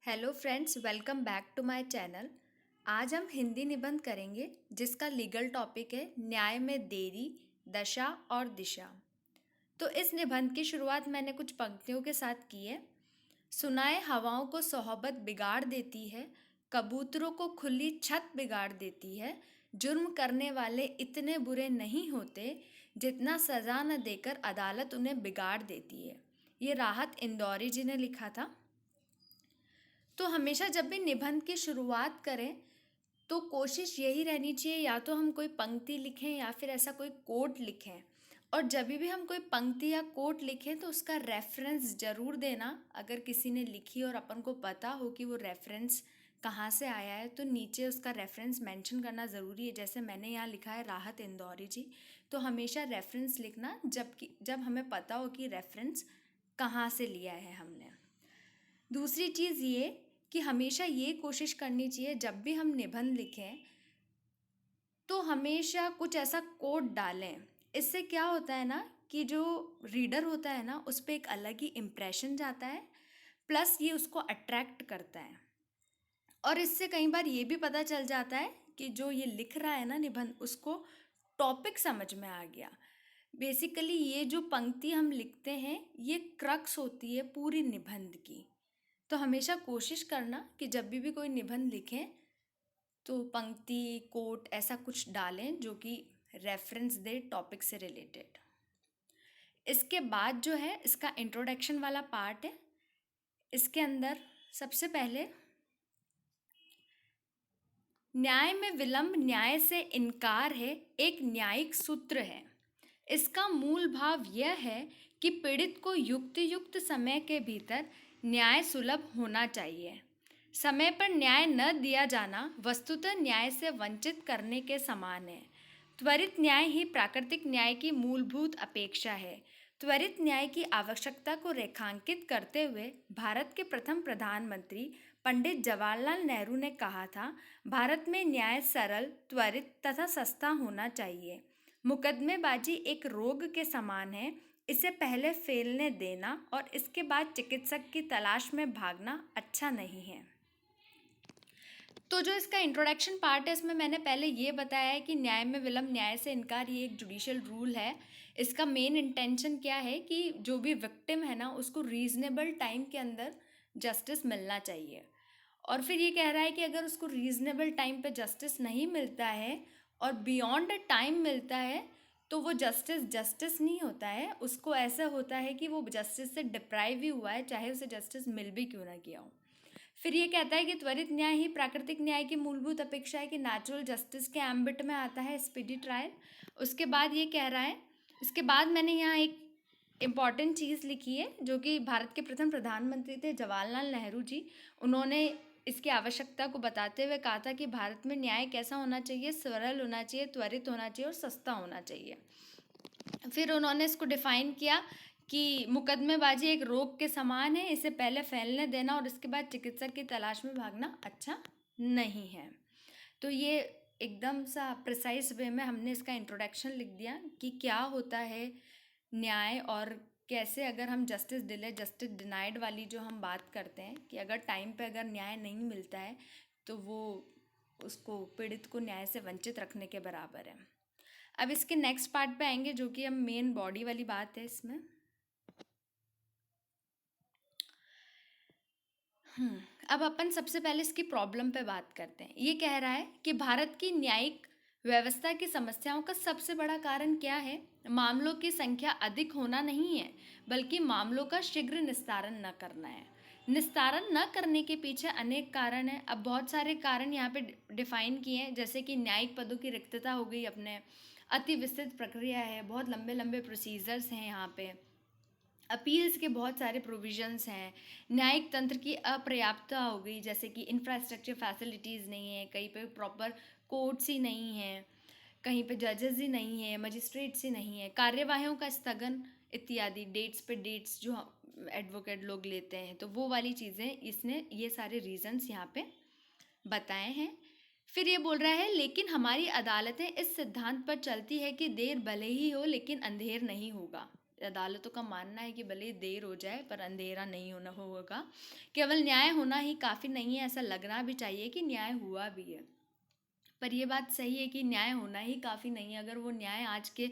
Hello friends, welcome back to my channel. आज हम हिंदी निबंध करेंगे जिसका लीगल टॉपिक है न्याय में देरी, दशा और दिशा। तो इस निबंध की शुरुआत मैंने कुछ पंक्तियों के साथ की है। सुनाए हवाओं को सोहबत बिगाड़ देती है, कबूतरों को खुली छत बिगाड़ देती है। जुर्म करने वाले इतने बुरे नहीं होते जितना सज़ा न देकर अदालत उन्हें बिगाड़ देती है। ये राहत इंदौरी जी ने लिखा था। तो हमेशा जब भी निबंध की शुरुआत करें तो कोशिश यही रहनी चाहिए, या तो हम कोई पंक्ति लिखें या फिर ऐसा कोई कोट लिखें। और जब भी हम कोई पंक्ति या कोट लिखें तो उसका रेफरेंस ज़रूर देना। अगर किसी ने लिखी और अपन को पता हो कि वो रेफरेंस कहाँ से आया है तो नीचे उसका रेफरेंस मेंशन करना ज़रूरी है। जैसे मैंने यहाँ लिखा है राहत इंदौरी जी, तो हमेशा रेफरेंस लिखना जब हमें पता हो कि रेफरेंस कहाँ से लिया है हमने। दूसरी चीज़ ये कि हमेशा ये कोशिश करनी चाहिए जब भी हम निबंध लिखें तो हमेशा कुछ ऐसा कोट डालें। इससे क्या होता है ना कि जो रीडर होता है ना उस पर एक अलग ही इम्प्रेशन जाता है, प्लस ये उसको अट्रैक्ट करता है। और इससे कई बार ये भी पता चल जाता है कि जो ये लिख रहा है ना निबंध, उसको टॉपिक समझ में आ गया। बेसिकली ये जो पंक्ति हम लिखते हैं ये क्रक्स होती है पूरी निबंध की। तो हमेशा कोशिश करना कि जब भी कोई निबंध लिखें तो पंक्ति कोट ऐसा कुछ डालें जो कि रेफरेंस दे टॉपिक से रिलेटेड। इसके बाद जो है इसका इंट्रोडक्शन वाला पार्ट है। इसके अंदर सबसे पहले न्याय में विलंब न्याय से इनकार है, एक न्यायिक सूत्र है। इसका मूल भाव यह है कि पीड़ित को युक्त समय के भीतर न्याय सुलभ होना चाहिए। समय पर न्याय न दिया जाना वस्तुतः न्याय से वंचित करने के समान है। त्वरित न्याय ही प्राकृतिक न्याय की मूलभूत अपेक्षा है। त्वरित न्याय की आवश्यकता को रेखांकित करते हुए भारत के प्रथम प्रधानमंत्री पंडित जवाहरलाल नेहरू ने कहा था, भारत में न्याय सरल, त्वरित तथा सस्ता होना चाहिए। मुकदमेबाजी एक रोग के समान है, इसे पहले फैलने देना और इसके बाद चिकित्सक की तलाश में भागना अच्छा नहीं है। तो जो इसका इंट्रोडक्शन पार्ट है इसमें मैंने पहले ये बताया है कि न्याय में विलंब न्याय से इनकार ये एक जुडिशियल रूल है। इसका मेन इंटेंशन क्या है कि जो भी विक्टिम है ना उसको रीज़नेबल टाइम के अंदर जस्टिस मिलना चाहिए। और फिर ये कह रहा है कि अगर उसको रीज़नेबल टाइम पे जस्टिस नहीं मिलता है और बियॉन्ड टाइम मिलता है तो वो जस्टिस नहीं होता है। उसको ऐसा होता है कि वो जस्टिस से डिप्राइव ही हुआ है, चाहे उसे जस्टिस मिल भी क्यों ना किया हो। फिर ये कहता है कि त्वरित न्याय ही प्राकृतिक न्याय की मूलभूत अपेक्षा है, कि नेचुरल जस्टिस के एम्बिट में आता है स्पीडी ट्रायल। उसके बाद ये कह रहा है, इसके बाद मैंने यहाँ एक इम्पॉर्टेंट चीज़ लिखी है जो कि भारत के प्रथम प्रधानमंत्री थे जवाहरलाल नेहरू जी। उन्होंने इसकी आवश्यकता को बताते हुए कहा था कि भारत में न्याय कैसा होना चाहिए, सरल होना चाहिए, त्वरित होना चाहिए और सस्ता होना चाहिए। फिर उन्होंने इसको डिफाइन किया कि मुकदमेबाजी एक रोग के समान है, इसे पहले फैलने देना और इसके बाद चिकित्सक की तलाश में भागना अच्छा नहीं है। तो ये एकदम सा प्रिसाइज वे में हमने इसका इंट्रोडक्शन लिख दिया कि क्या होता है न्याय और कैसे अगर हम जस्टिस डिले जस्टिस डिनाइड वाली जो हम बात करते हैं कि अगर टाइम पे अगर न्याय नहीं मिलता है तो वो उसको पीड़ित को न्याय से वंचित रखने के बराबर है। अब इसके नेक्स्ट पार्ट पे आएंगे जो कि अब मेन बॉडी वाली बात है इसमें। अब अपन सबसे पहले इसकी प्रॉब्लम पे बात करते हैं। ये कह रहा है कि भारत की न्यायिक व्यवस्था की समस्याओं का सबसे बड़ा कारण क्या है? मामलों की संख्या अधिक होना नहीं है, बल्कि मामलों का शीघ्र निस्तारण न करना है। निस्तारण न करने के पीछे अनेक कारण हैं। अब बहुत सारे कारण यहाँ पे डिफाइन किए हैं, जैसे कि न्यायिक पदों की रिक्तता हो गई, अपने अति विस्तृत प्रक्रिया है, बहुत लंबे लंबे प्रोसीजर्स हैं यहाँ पे, अपील्स के बहुत सारे प्रोविजंस हैं, न्यायिक तंत्र की अपर्याप्तता हो गई, जैसे कि इंफ्रास्ट्रक्चर फैसिलिटीज़ नहीं है, कहीं पे प्रॉपर कोर्ट्स ही नहीं हैं, कहीं पे जजेस ही नहीं है, मजिस्ट्रेट्स ही नहीं है, कार्यवाहियों का स्थगन इत्यादि, डेट्स पे डेट्स जो एडवोकेट लोग लेते हैं, तो वो वाली चीज़ें इसने ये सारे रीजंस यहाँ पे बताए हैं। फिर ये बोल रहा है, लेकिन हमारी अदालतें इस सिद्धांत पर चलती है कि देर भले ही हो लेकिन अंधेर नहीं होगा। अदालतों का मानना है कि भले ही देर हो जाए पर अंधेरा नहीं होना होगा। केवल न्याय होना ही काफ़ी नहीं है, ऐसा लगना भी चाहिए कि न्याय हुआ भी है। पर ये बात सही है कि न्याय होना ही काफ़ी नहीं है। अगर वो न्याय आज के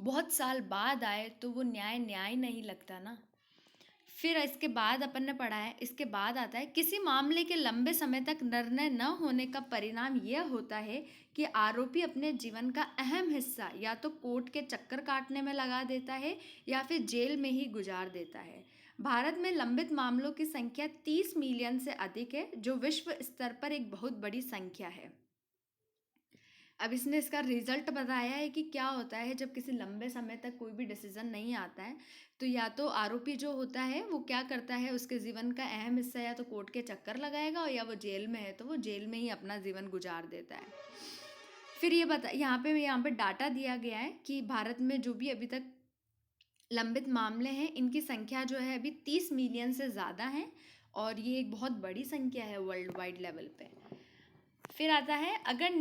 बहुत साल बाद आए तो वो न्याय न्याय नहीं लगता ना। फिर इसके बाद अपन ने पढ़ा है, इसके बाद आता है, किसी मामले के लंबे समय तक निर्णय न होने का परिणाम यह होता है कि आरोपी अपने जीवन का अहम हिस्सा या तो कोर्ट के चक्कर काटने में लगा देता है या फिर जेल में ही गुजार देता है। भारत में लंबित मामलों की संख्या 30 मिलियन से अधिक है, जो विश्व स्तर पर एक बहुत बड़ी संख्या है। अब इसने इसका रिजल्ट बताया है कि क्या होता है जब किसी लंबे समय तक कोई भी डिसीजन नहीं आता है। तो या तो आरोपी जो होता है वो क्या करता है, उसके जीवन का अहम हिस्सा या तो कोर्ट के चक्कर लगाएगा, और या वो जेल में है तो वो जेल में ही अपना जीवन गुजार देता है। फिर ये बता, यहाँ पे डाटा दिया गया है कि भारत में जो भी अभी तक लंबित मामले हैं, इनकी संख्या जो है अभी 30 मिलियन से ज़्यादा है, और ये एक बहुत बड़ी संख्या है वर्ल्ड वाइड लेवल पे। फिर आता है, अगर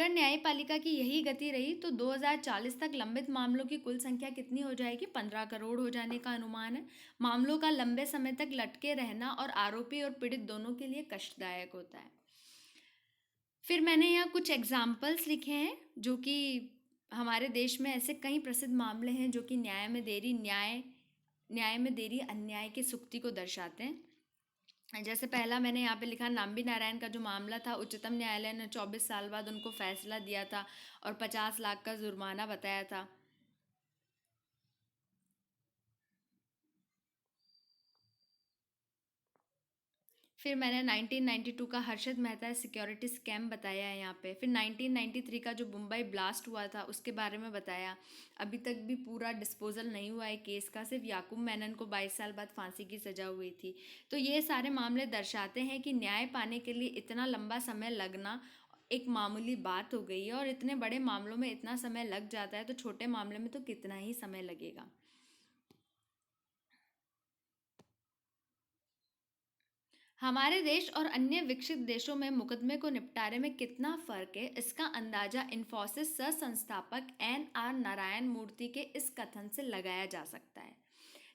न्यायपालिका की यही गति रही तो 2040 तक लंबित मामलों की कुल संख्या कितनी हो जाएगी? 15 करोड़ हो जाने का अनुमान है। मामलों का लंबे समय तक लटके रहना और आरोपी और पीड़ित दोनों के लिए कष्टदायक होता है। फिर मैंने यहाँ कुछ एग्जाम्पल्स लिखे हैं जो कि हमारे देश में ऐसे कई प्रसिद्ध मामले हैं जो कि न्याय में देरी अन्याय की सुक्ति को दर्शाते हैं। जैसे पहला मैंने यहाँ पे लिखा, नाम्बी नारायण का जो मामला था, उच्चतम न्यायालय ने 24 साल बाद उनको फैसला दिया था और 50 लाख का जुर्माना बताया था। फिर मैंने 1992 का हर्षद मेहता सिक्योरिटी स्कैम बताया है यहाँ पे। फिर 1993 का जो मुंबई ब्लास्ट हुआ था उसके बारे में बताया। अभी तक भी पूरा डिस्पोजल नहीं हुआ है केस का, सिर्फ याकूब मेनन को 22 साल बाद फांसी की सज़ा हुई थी। तो ये सारे मामले दर्शाते हैं कि न्याय पाने के लिए इतना लंबा समय लगना एक मामूली बात हो गई है, और इतने बड़े मामलों में इतना समय लग जाता है तो छोटे मामले में तो कितना ही समय लगेगा। हमारे देश और अन्य विकसित देशों में मुकदमे को निपटारे में कितना फर्क है, इसका अंदाजा इन्फोसिस सह संस्थापक NR नारायण मूर्ति के इस कथन से लगाया जा सकता है।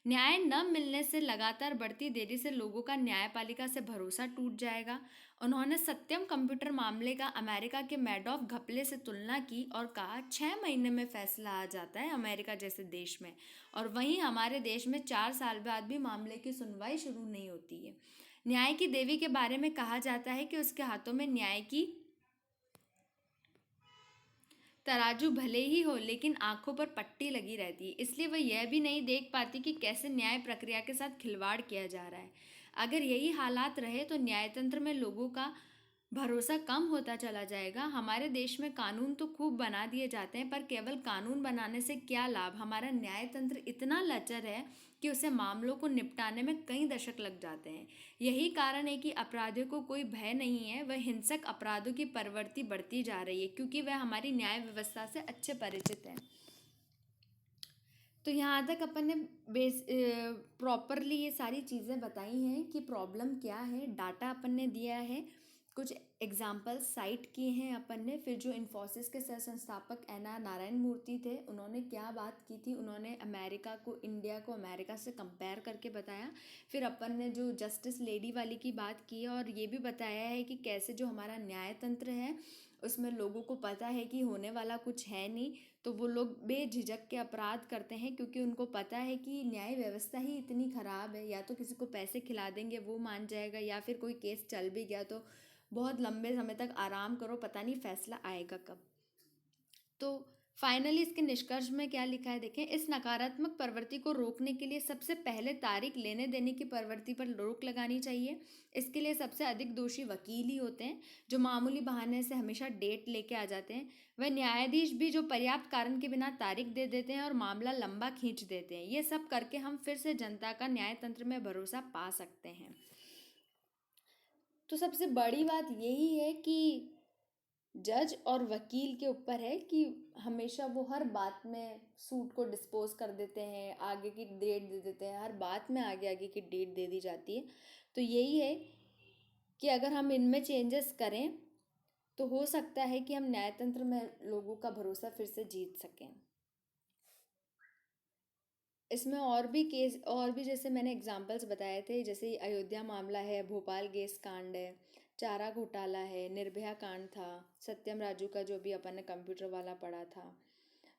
न्याय न मिलने से लगातार बढ़ती देरी से लोगों का न्यायपालिका से भरोसा टूट जाएगा। उन्होंने सत्यम कंप्यूटर मामले का अमेरिका के मैडॉफ घपले से तुलना की और कहा, 6 महीने में फैसला आ जाता है अमेरिका जैसे देश में, और वहीं हमारे देश में 4 साल बाद भी मामले की सुनवाई शुरू नहीं होती है। न्याय की देवी के बारे में कहा जाता है कि उसके हाथों में न्याय की तराजू भले ही हो लेकिन आंखों पर पट्टी लगी रहती है, इसलिए वह यह भी नहीं देख पाती कि कैसे न्याय प्रक्रिया के साथ खिलवाड़ किया जा रहा है। अगर यही हालात रहे तो न्यायतंत्र में लोगों का भरोसा कम होता चला जाएगा। हमारे देश में कानून तो खूब बना दिए जाते हैं, पर केवल कानून बनाने से क्या लाभ? हमारा न्यायतंत्र इतना लचर है कि उसे मामलों को निपटाने में कई दशक लग जाते हैं। यही कारण है कि अपराधियों को कोई भय नहीं है, वह हिंसक अपराधों की प्रवृत्ति बढ़ती जा रही है क्योंकि वह हमारी न्याय व्यवस्था से अच्छे परिचित हैं। तो यहाँ तक अपन ने प्रॉपरली ये सारी चीज़ें बताई हैं कि प्रॉब्लम क्या है, डाटा अपन ने दिया है, कुछ एग्जाम्पल साइट किए हैं अपन ने। फिर जो इन्फोसिस के सह संस्थापक NR नारायण मूर्ति थे, उन्होंने क्या बात की थी, उन्होंने इंडिया को अमेरिका से कंपेयर करके बताया। फिर अपन ने जो जस्टिस लेडी वाली की बात की है, और ये भी बताया है कि कैसे जो हमारा न्यायतंत्र है उसमें लोगों को पता है कि होने वाला कुछ है नहीं, तो वो लोग बेझिझक के अपराध करते हैं क्योंकि उनको पता है कि न्याय व्यवस्था ही इतनी ख़राब है। या तो किसी को पैसे खिला देंगे वो मान जाएगा, या फिर कोई केस चल भी गया तो बहुत लंबे समय तक आराम करो, पता नहीं फैसला आएगा कब। तो फाइनली इसके निष्कर्ष में क्या लिखा है देखें, इस नकारात्मक प्रवृत्ति को रोकने के लिए सबसे पहले तारीख लेने देने की प्रवृत्ति पर रोक लगानी चाहिए। इसके लिए सबसे अधिक दोषी वकील ही होते हैं जो मामूली बहाने से हमेशा डेट लेके आ जाते हैं। वह न्यायाधीश भी जो पर्याप्त कारण के बिना तारीख दे देते हैं और मामला लंबा खींच देते हैं। ये सब करके हम फिर से जनता का न्यायतंत्र में भरोसा पा सकते हैं। तो सबसे बड़ी बात यही है कि जज और वकील के ऊपर है कि हमेशा वो हर बात में सूट को डिस्पोज कर देते हैं, आगे की डेट दे देते हैं, हर बात में आगे आगे की डेट दे दी जाती है। तो यही है कि अगर हम इनमें चेंजेस करें तो हो सकता है कि हम न्यायतंत्र में लोगों का भरोसा फिर से जीत सकें। इसमें और भी जैसे मैंने एग्जांपल्स बताए थे, जैसे अयोध्या मामला है, भोपाल गैस कांड है, चारा घोटाला है, निर्भया कांड था, सत्यम राजू का जो भी अपन ने कंप्यूटर वाला पढ़ा था।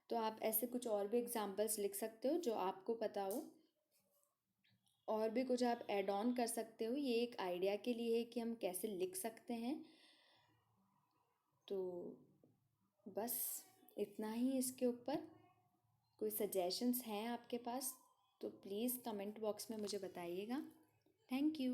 तो आप ऐसे कुछ और भी एग्जांपल्स लिख सकते हो जो आपको पता हो, और भी कुछ आप ऐड ऑन कर सकते हो। ये एक आइडिया के लिए है कि हम कैसे लिख सकते हैं। तो बस इतना ही इसके ऊपर। कोई सजेशंस हैं आपके पास तो प्लीज़ कमेंट बॉक्स में मुझे बताइएगा। Thank you.